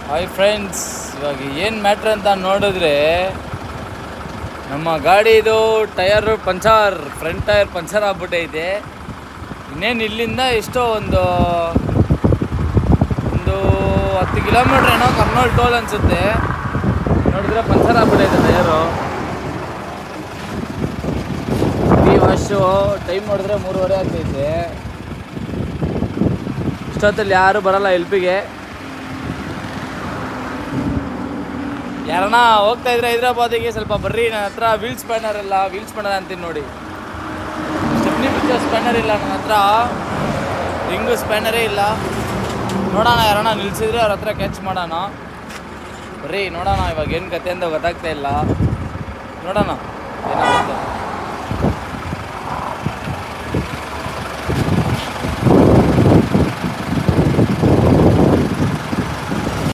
Hi friends, ಇವಾಗ ಏನು matter ಅಂತ ನೋಡಿದ್ರೆ ನಮ್ಮ ಗಾಡಿದು tyre puncture, front tyre puncture ಆಗ್ಬಿಟ್ಟೈತೆ. ಇನ್ನೇನು ಇಲ್ಲಿಂದ ಎಷ್ಟೋ ಒಂದು 10 ಕಿಲೋಮೀಟ್ರ್ ಏನೋ ಕರ್ನೂಲ್ ಟೋಲ್ ಅನಿಸುತ್ತೆ. ನೋಡಿದ್ರೆ ಪಂಚರ್ ಆಗ್ಬಿಟ್ಟೈತೆ ಟಯರು. ಈ ವಾಶು ಟೈಮ್ ನೋಡಿದ್ರೆ 3:30 ಆಗ್ತೈತೆ. ಇಷ್ಟೊತ್ತಲ್ಲಿ ಯಾರು ಬರಲ್ಲ ಎಲ್ಪಿಗೆ. ಯಾರನ್ನ ಹೋಗ್ತಾ ಇದ್ರೆ ಹೈದ್ರಾಬಾದಿಗೆ ಸ್ವಲ್ಪ ಬರ್ರಿ, ನನ್ನ ಹತ್ರ ವೀಲ್ ಸ್ಪ್ಯಾನರ್ ಅಂತೀನಿ ನೋಡಿ. ಸ್ಟೆಪ್ನಿ ಪಿಕ್ಚರ್ ಸ್ಪ್ಯಾನರ್ ಇಲ್ಲ ನನ್ನ ಹತ್ರ, ರಿಂಗು ಸ್ಪ್ಯಾನರೇ ಇಲ್ಲ. ನೋಡೋಣ, ಯಾರನ್ನ ನಿಲ್ಸಿದ್ರೆ ಅವ್ರ ಹತ್ರ ಕ್ಯಾಚ್ ಮಾಡೋಣ. ಬರ್ರಿ ನೋಡೋಣ ಇವಾಗ ಏನು ಕತೆ ಅಂತ ಗೊತ್ತಾಗ್ತಾ ಇಲ್ಲ. ನೋಡೋಣ ಏನಾಗುತ್ತೆ.